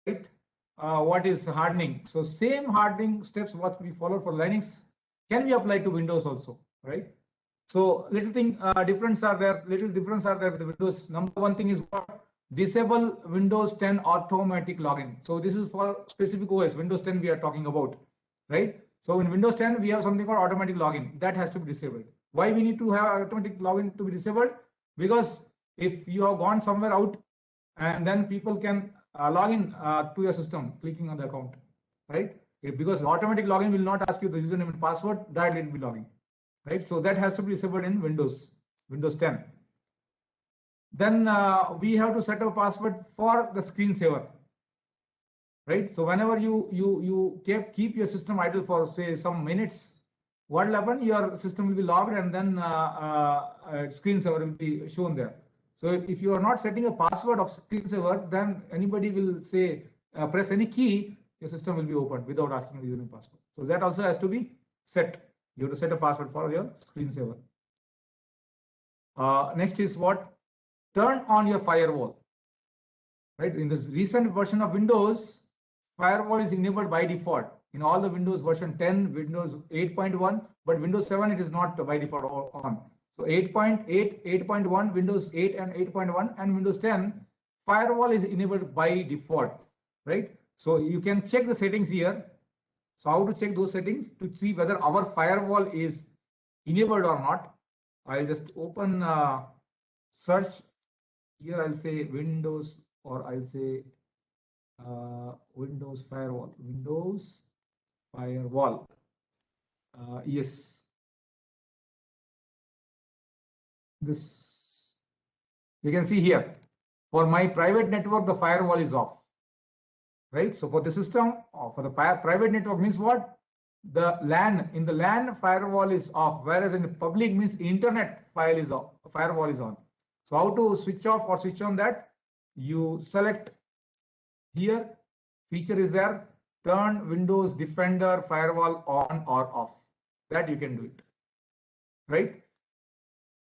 right? What is hardening? So same hardening steps what we follow for Linux can be applied to Windows also, right? So difference are there. Little difference are there with the Windows. Number one thing is what? Disable Windows 10 automatic login. So this is for specific OS. Windows 10 we are talking about, right? So in Windows 10 we have something called automatic login that has to be disabled. Why we need to have automatic login to be disabled? Because if you have gone somewhere out and then people can log in to your system clicking on the account, right? Because automatic login will not ask you the username and password, directly it will be logging, right? So that has to be disabled in Windows 10. Then we have to set a password for the screensaver, right? So whenever you keep your system idle for say some minutes, what will happen? Your system will be logged and then screensaver will be shown there. So if you are not setting a password of screensaver, then anybody will say press any key, your system will be opened without asking the username password. So that also has to be set. You have to set a password for your screensaver. Next is what? Turn on your firewall. Right? In this recent version of Windows, firewall is enabled by default. In all the Windows version 10, Windows 8.1, but Windows 7 it is not by default on. So 8.8, 8.1, Windows 8 and 8.1, and Windows 10, firewall is enabled by default, right? So you can check the settings here. So how to check those settings to see whether our firewall is enabled or not? I'll just open search here. I'll say Windows, or I'll say Windows firewall. Windows firewall. Yes. This you can see here. For my private network, the firewall is off. Right. So for the system, for the private network means what? The LAN, in the LAN firewall is off, whereas in the public means internet file is off, firewall is on. So how to switch off or switch on that? You select here, feature is there, turn Windows Defender firewall on or off. That you can do it, right?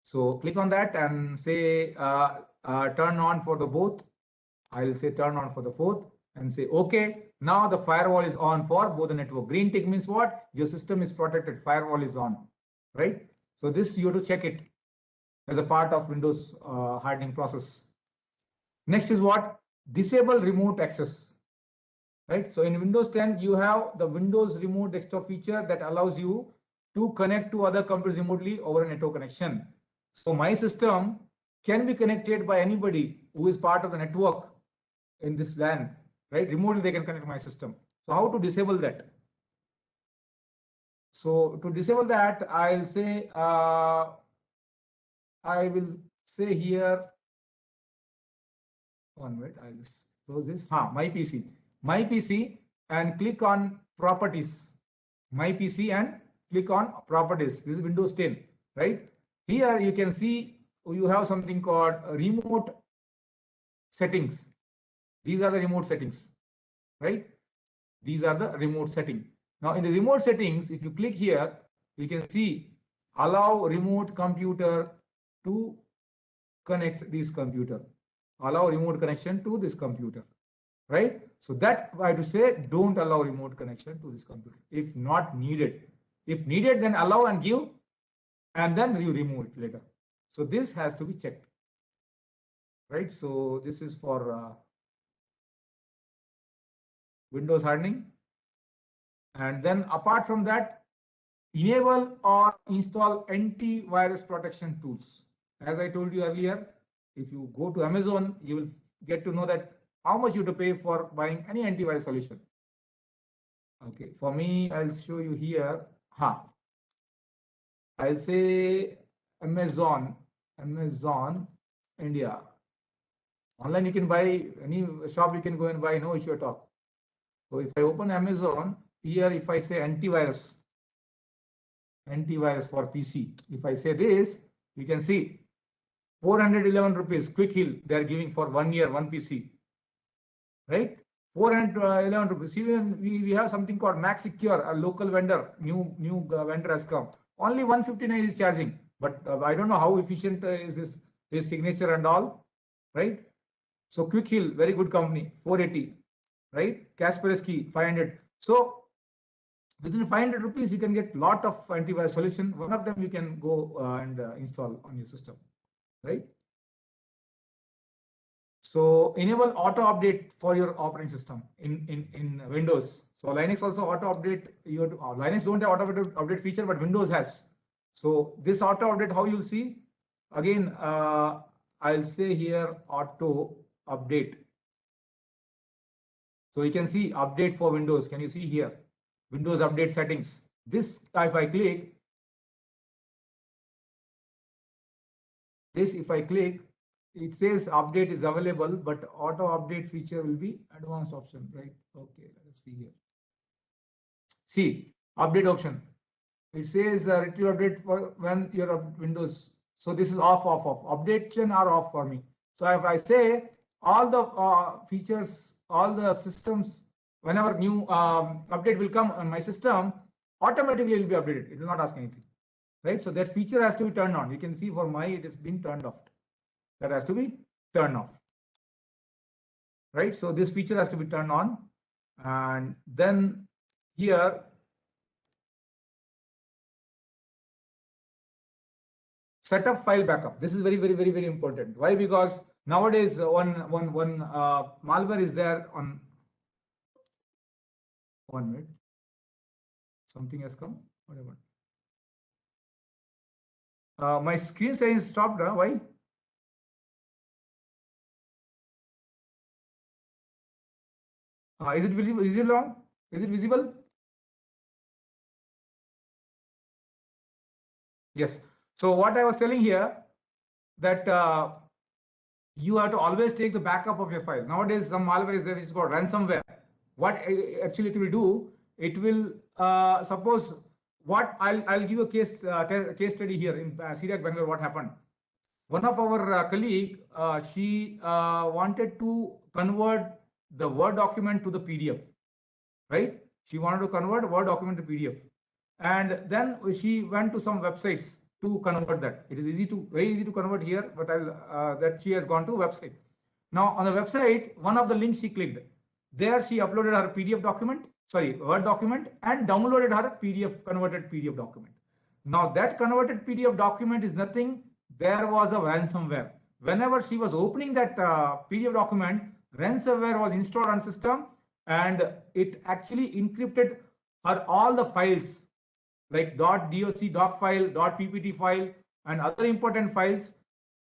So click on that and say turn on for the both. I'll say turn on for the fourth and say okay. Now the firewall is on for both the network. Green tick means what? Your system is protected, firewall is on, right? So this you have to check it as a part of Windows hardening process. Next is what? Disable remote access, right? So in Windows 10 you have the Windows remote desktop feature that allows you to connect to other computers remotely over a network connection. So my system can be connected by anybody who is part of the network in this LAN, right? Remotely they can connect to my system. So how to disable that? So to disable that, I'll say I will say here, one minute, I'll just close this. My PC, and click on properties. My PC and click on properties. This is Windows 10, right? Here you can see you have something called remote settings. These are the remote settings, right? These are the remote setting. Now in the remote settings, if you click here, you can see allow remote computer to connect this computer. Allow remote connection to this computer, right? So that I have to say don't allow remote connection to this computer if not needed. If needed, then allow and give, and then you remove it later. So this has to be checked, right? So this is for Windows hardening. And then apart from that, enable or install antivirus protection tools. As I told you earlier, if you go to Amazon, you will get to know that how much you have to pay for buying any antivirus solution. Okay, for me, I'll show you here. I'll say Amazon India. Online you can buy, any shop you can go and buy, no issue at all. So if I open Amazon here, if I say antivirus for PC, if I say this, you can see 411 rupees quick heal they are giving for 1 year, one PC, right? 411 rupees. Even we have something called Max Secure, a local vendor, new vendor has come. Only 159 is charging, but I don't know how efficient is this, his signature and all, right? So Quick Heal, very good company, 480. right? Kaspersky 500. So within 500 rupees, you can get lot of antivirus solution. One of them you can go and install on your system, right? So enable auto update for your operating system in Windows. So Linux also auto update. Linux don't have auto update feature, but Windows has. So this auto update, how you'll see, again, I'll say here auto update. So you can see update for Windows. Can you see here? Windows update settings. This, if I click, it says update is available, but auto update feature will be advanced option, right? Okay, let's see here. See, update option. It says retrieve update for when your Windows. So this is off. Updation are off for me. So if I say all the features, all the systems, whenever new update will come on my system, automatically it will be updated. It will not ask anything, right? So that feature has to be turned on. You can see for my, it has been turned off. That has to be turned off, right? So this feature has to be turned on. And then here, set up file backup. This is very important. Why? Because nowadays one malware is there on. 1 minute. Something has come. Whatever. My screen size stopped. Why? Is it visible? Is it long? Is it visible? Yes. So what I was telling here, that you have to always take the backup of your file. Nowadays, some malware is there, it's called ransomware. What actually it will do, it will suppose what I'll give a case study here in CDAC Bangalore. What happened? One of our colleague, she wanted to convert the Word document to the PDF, right? She wanted to convert Word document to PDF, and then she went to some websites to convert that. It is very easy to convert here, but that she has gone to website. Now on the website, one of the links she clicked, there she uploaded her PDF document, Word document, and downloaded her converted PDF document. Now that converted PDF document is nothing. There was a ransomware. Whenever she was opening that PDF document, ransomware was installed on system, and it actually encrypted her all the files like .doc, doc file, .ppt file, and other important files.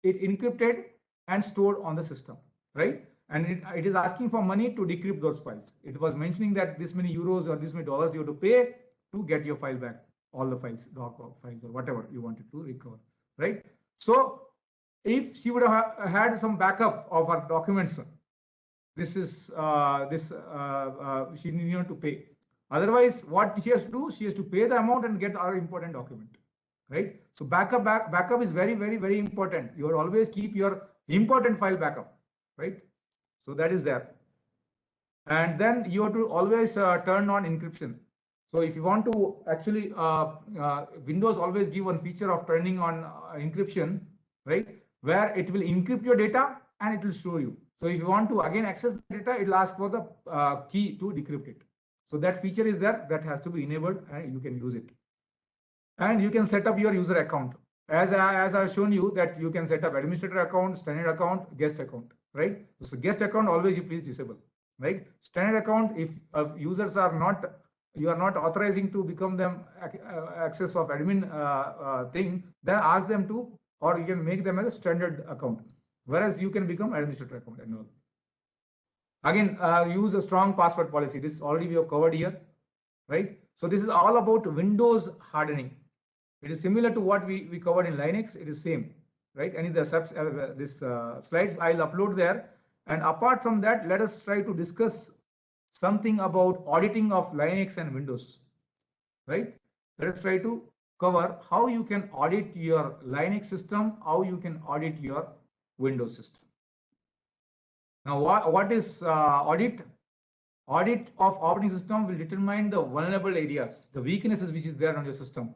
It encrypted and stored on the system, right? And it is asking for money to decrypt those files. It was mentioning that this many euros or this many dollars you have to pay to get your file back, all the files, doc files or whatever you wanted to recover, right? So if she would have had some backup of her documents, this is she needed to pay. Otherwise, what she has to do, she has to pay the amount and get our important document, right? So backup is very important. You will always keep your important file backup, right? So that is there. And then you have to always turn on encryption. So if you want to actually, Windows always give one feature of turning on encryption, right? Where it will encrypt your data and it will show you. So if you want to again access the data, it will ask for the key to decrypt it. So that feature is there, that has to be enabled, and you can use it. And you can set up your user account. As I've shown you that you can set up administrator account, standard account, guest account, right? So guest account always you please disable, right? Standard account, if users are not, you are not authorizing to become them access of admin thing, then ask them to, or you can make them as a standard account, whereas you can become administrator account and all. Again, use a strong password policy. This is already we have covered here, right? So this is all about Windows hardening. It is similar to what we covered in Linux. It is same, right? Any of the this slides I'll upload there. And apart from that, let us try to discuss something about auditing of Linux and Windows, right? Let us try to cover how you can audit your Linux system, how you can audit your Windows system. Now, what is audit? Audit of operating system will determine the vulnerable areas, the weaknesses which is there on your system,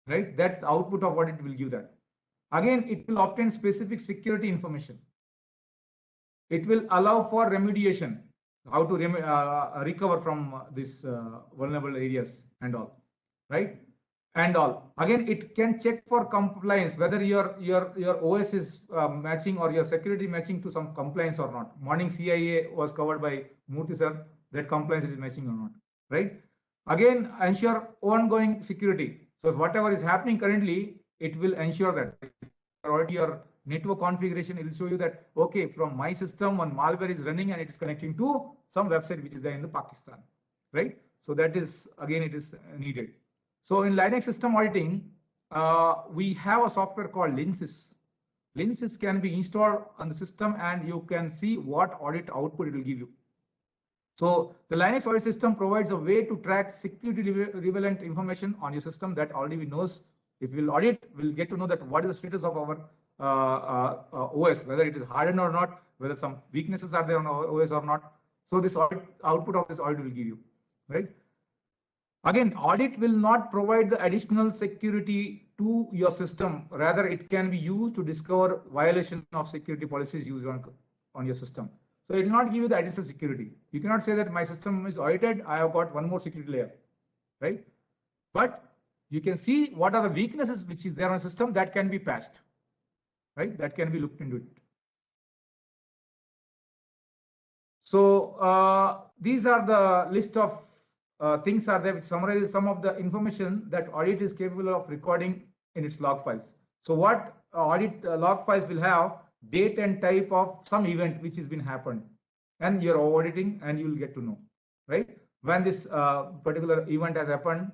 right? That output of audit will give that. Again, it will obtain specific security information. It will allow for remediation, how to recover from these vulnerable areas and all, right? And all. Again, it can check for compliance, whether your OS is matching or your security matching to some compliance or not. Morning CIA was covered by Murthy sir, that compliance is matching or not, right? Again, ensure ongoing security. So whatever is happening currently, it will ensure that already your network configuration, it will show you that, okay, from my system, one malware is running and it is connecting to some website which is there in the Pakistan, right? So that is, again, it is needed. So in Linux system auditing, we have a software called Linksys. Linksys can be installed on the system and you can see what audit output it will give you. So the Linux audit system provides a way to track security relevant information on your system that already we knows. If we'll audit, we'll get to know that what is the status of our OS, whether it is hardened or not, whether some weaknesses are there on our OS or not. So this audit, output of this audit will give you, right? Again, audit will not provide the additional security to your system. Rather, it can be used to discover violation of security policies used on your system. So it will not give you the additional security. You cannot say that my system is audited, I have got one more security layer, right? But you can see what are the weaknesses which is there on the system that can be patched, right? That can be looked into it. So these are the list of things are there which summarizes some of the information that audit is capable of recording in its log files. So what audit log files will have date and type of some event which has been happened, and you're auditing and you'll get to know, right? When this particular event has happened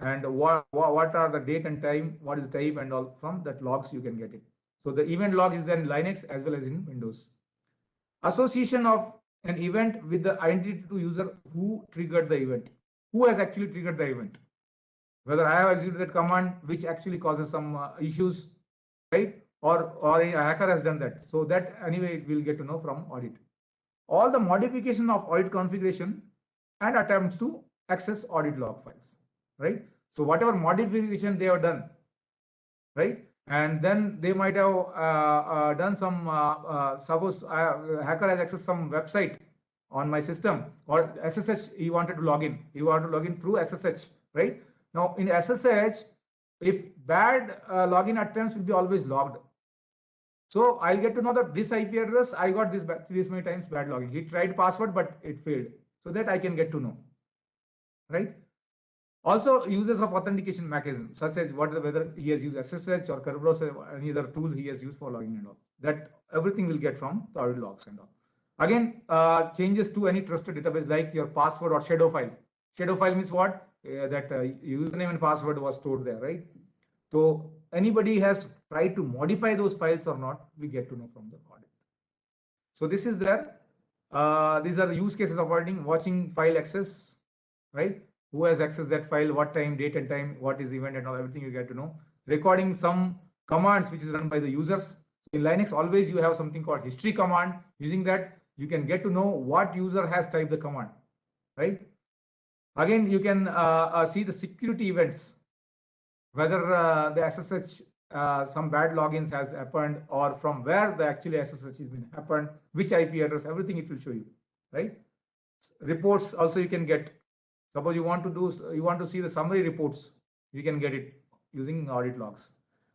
and what are the date and time, what is the type and all, from that logs you can get it. So the event log is then Linux as well as in Windows. Association of an event with the identity to user who triggered the event. Who has actually triggered the event? Whether I have executed that command which actually causes some issues, right? Or a hacker has done that. So that anyway we'll get to know from audit. All the modification of audit configuration and attempts to access audit log files, right? So whatever modification they have done, right? And then they might have done some, suppose hacker has accessed some website on my system, or SSH, he wanted to log in. He wanted to log in through SSH, right? Now in SSH, if bad login attempts will be always logged. So I'll get to know that this IP address, I got this many times bad login. He tried password, but it failed. So that I can get to know, right? Also, uses of authentication mechanism, such as whether he has used SSH or Kerberos or any other tool he has used for logging and all. That everything will get from the audit logs and all. Again, changes to any trusted database like your password or shadow files. Shadow file means what? That username and password was stored there, right? So anybody has tried to modify those files or not, we get to know from the audit. So this is there. These are the use cases of auditing: watching file access, right? Who has accessed that file, what time, date and time, what is the event and all, everything you get to know. Recording some commands which is run by the users. In Linux, always you have something called history command. Using that, you can get to know what user has typed the command, right? Again, you can see the security events, whether the SSH, some bad logins has happened, or from where the actually SSH has been happened, which IP address, everything it will show you, right? Reports also you can get. Suppose you want to see the summary reports, you can get it using audit logs.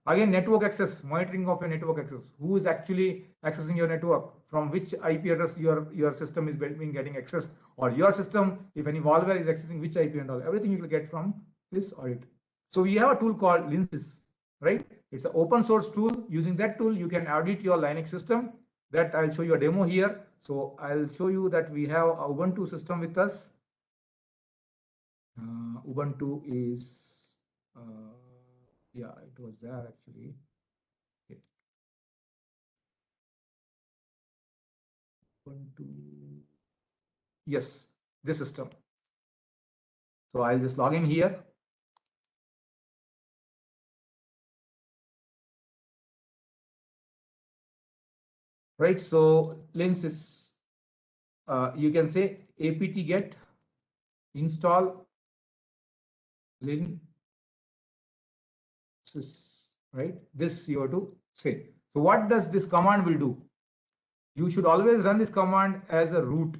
Again, network access, monitoring of your network access. Who is actually accessing your network? From which IP address your system is getting accessed, or your system, if any malware is accessing which IP and all, everything you will get from this audit. So we have a tool called Linksys, right? It's an open source tool. Using that tool, you can audit your Linux system. That I'll show you a demo here. So I'll show you that we have a Ubuntu system with us. Ubuntu is, yeah, it was there actually. Okay. Ubuntu, yes, this system. So I'll just log in here. Right, so Linksys, you can say apt-get install Linksys, right? This you have to say. So what does this command will do? You should always run this command as a root.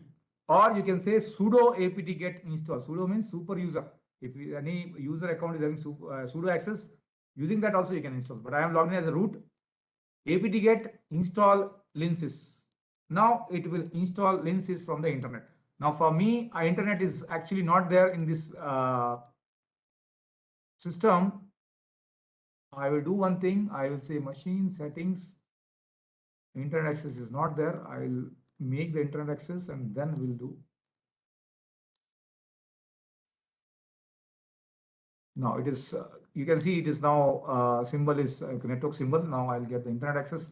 or you can say sudo apt get install. Sudo means super user. If any user account is having sudo access, using that also you can install. But I am logged in as a root. Apt get install linsys. Now it will install linsys from the internet. Now for me, internet is actually not there in this system. I will do one thing. I will say machine settings. Internet access is not there. I will make the internet access and then we'll do. Now it is, you can see it is now symbol is network symbol. Now I'll get the internet access.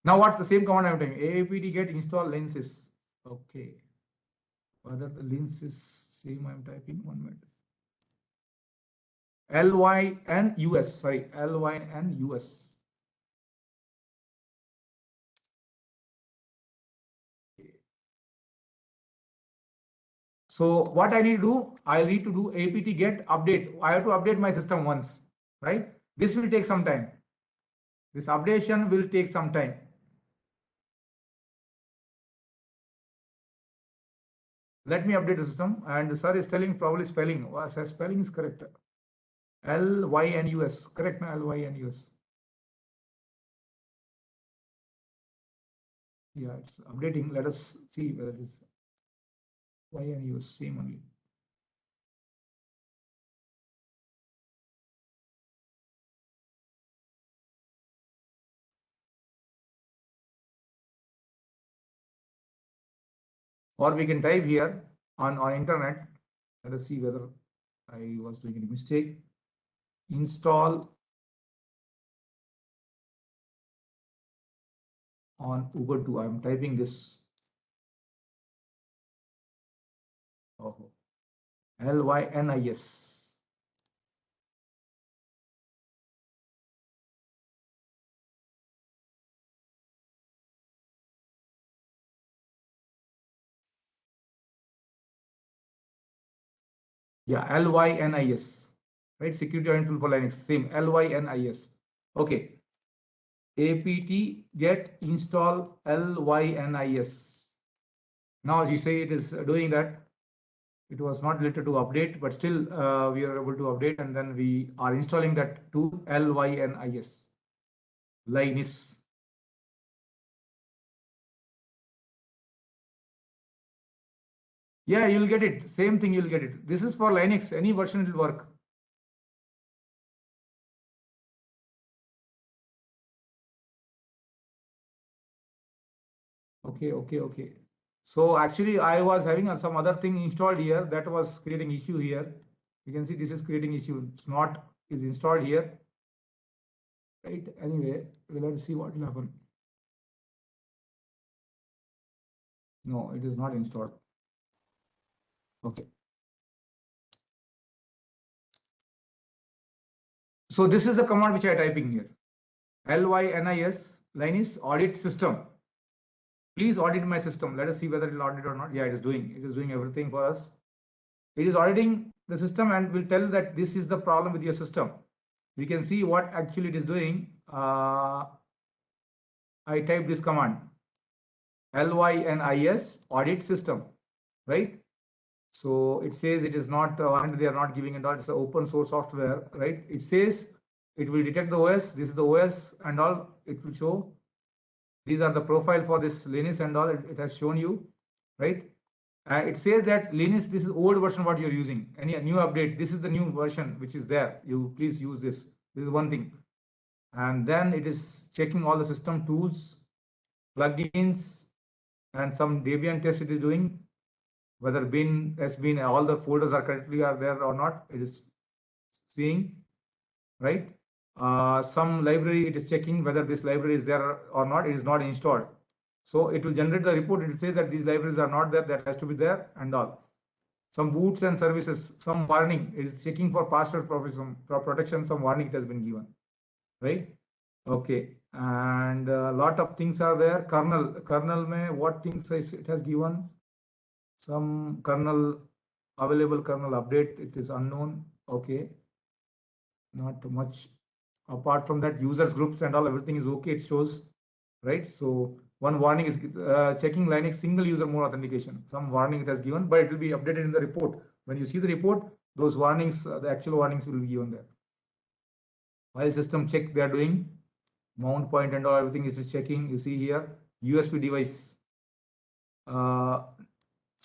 Now what's the same command I'm typing? apt get install linsys. Okay. Whether the linsys same I'm typing, 1 minute. LYNUS, sorry, LYNUS. So what I need to do, I need to do apt get update. I have to update my system once, right? This will take some time. This updation will take some time. Let me update the system. And sir is telling probably spelling. Spelling is correct. LYNUS, correct? LYNUS. Yeah, it's updating. Let us see whether it is YNUS, same only. Or we can type here on internet. Let us see whether I was doing any mistake. Install on Ubuntu. I'm typing this. Oh, LYNIS. Yeah, LYNIS. Right, security oriented tool for Linux. Same LYNIS. Okay. apt get install LYNIS. Now as you say, it is doing that. It was not related to update, but still we are able to update, and then we are installing that tool LYNIS. Linus. Yeah, you'll get it. Same thing, you'll get it. This is for Linux. Any version will work. Okay. So actually, I was having some other thing installed here that was creating issue here. You can see this is creating issue. It's not is installed here. Right. Anyway, let's see what will happen. No, it is not installed. Okay. So this is the command which I am typing here. LYNIS, Linus audit system. Please audit my system. Let us see whether it will audit or not. Yeah, it is doing everything for us. It is auditing the system and will tell that this is the problem with your system. We can see what actually it is doing. I type this command, LYNIS audit system, right? So it says it is not, and they are not giving it all. It's an open source software, right? It says it will detect the OS. This is the OS and all. It will show. These are the profile for this Linux and all. It has shown you, right? It says that Linux, this is old version what you're using. Any new update, this is the new version which is there. You please use this. This is one thing. And then it is checking all the system tools, plugins, and some Debian test it is doing. Whether bin has been all the folders are correctly are there or not. It is seeing, right? Some library it is checking whether this library is there or not. It is not installed. So it will generate the report. It will say that these libraries are not there. That has to be there and all. Some boots and services, some warning. It is checking for password protection. Some warning it has been given, right? Okay. And a lot of things are there. Kernel may what things it has given. Some kernel available kernel update. It is unknown. Okay. Not too much. Apart from that, users groups and all everything is okay. It shows, right? So one warning is checking Linux single user mode authentication. Some warning it has given, but it will be updated in the report. When you see the report, those warnings, the actual warnings will be given there. File system check they are doing, mount point and all, everything is checking. You see here USB device,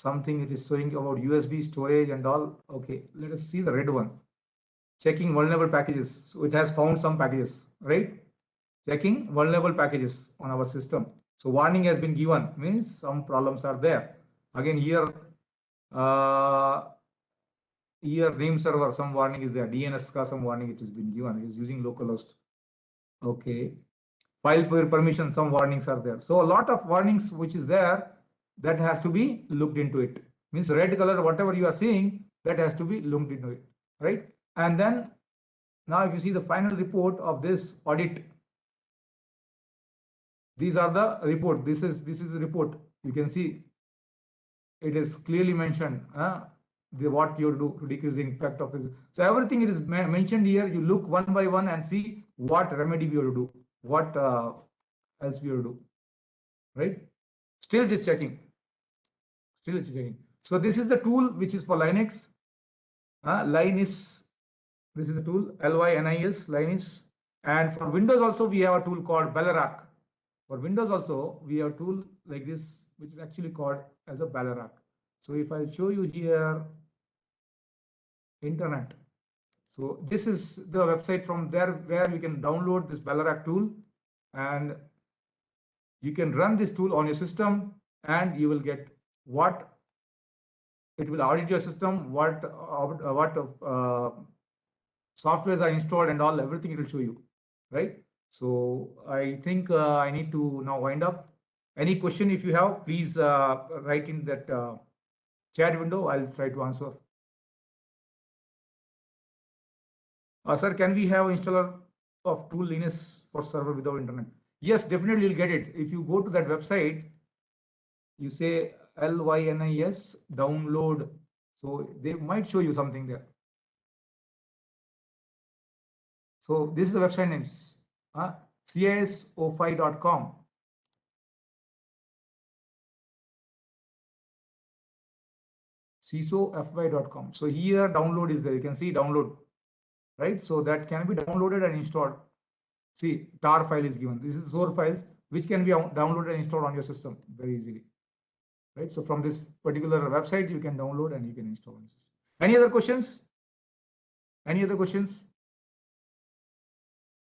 something it is showing about USB storage and all. Okay, let us see the red one. Checking vulnerable packages. So it has found some packages, right? Checking vulnerable packages on our system. So warning has been given, means some problems are there. Again here, here name server, some warning is there. DNS ka some warning it has been given. It is using localhost. Okay. File permission, some warnings are there. So a lot of warnings which is there, that has to be looked into it. Means red color, whatever you are seeing, that has to be looked into it, right? And then now if you see the final report of this audit, these are the report. This is the report. You can see it is clearly mentioned what you do to decrease the impact of it. So everything it is mentioned here. You look one by one and see what remedy we have to do, what else we have to do, right? Still it is checking. Still it's checking. So this is the tool which is for Linux. Linus. This is the tool LYNIS, Linus. And for Windows also we have a tool called Balarak. For Windows also we have a tool like this, which is actually called as a Balarak. So if I show you here, internet. So this is the website from there where you can download this Balarak tool, and you can run this tool on your system, and you will get what it will audit your system, what softwares are installed and all, everything it will show you, right? So I think I need to now wind up. Any question if you have, please write in that chat window. I'll try to answer. Sir, can we have installer of tool Linus for server without internet? Yes, definitely you'll get it. If you go to that website, you say LYNIS download. So they might show you something there. So this is the website name, cis05.com. cisofy.com. So here download is there. You can see download, right? So that can be downloaded and installed. See, tar file is given. This is source files which can be downloaded and installed on your system very easily, right? So from this particular website, you can download and you can install on your system. Any other questions? Any other questions?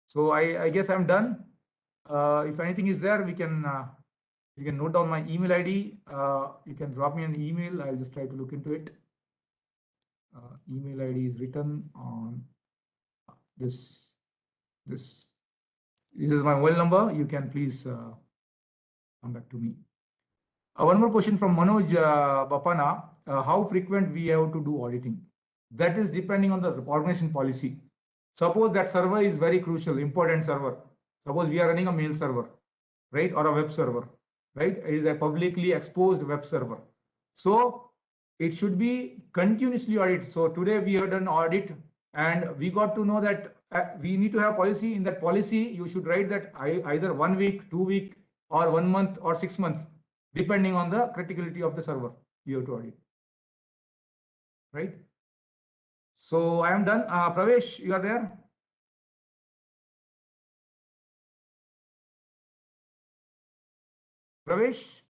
So I guess I'm done. If anything is there, we can you can note down my email ID. You can drop me an email. I'll just try to look into it. Email ID is written on this. This is my mobile number. You can please come back to me. One more question from Manoj Bapana. How frequent we have to do auditing? That is depending on the organization policy. Suppose that server is very crucial, important server. Suppose we are running a mail server, right? Or a web server, right? It is a publicly exposed web server. So it should be continuously audited. So today we have done audit and we got to know that we need to have policy. In that policy, you should write that either 1 week, 2 weeks, or 1 month or 6 months, depending on the criticality of the server you have to audit, right? So I am done. Pravesh, you are there? Pravesh?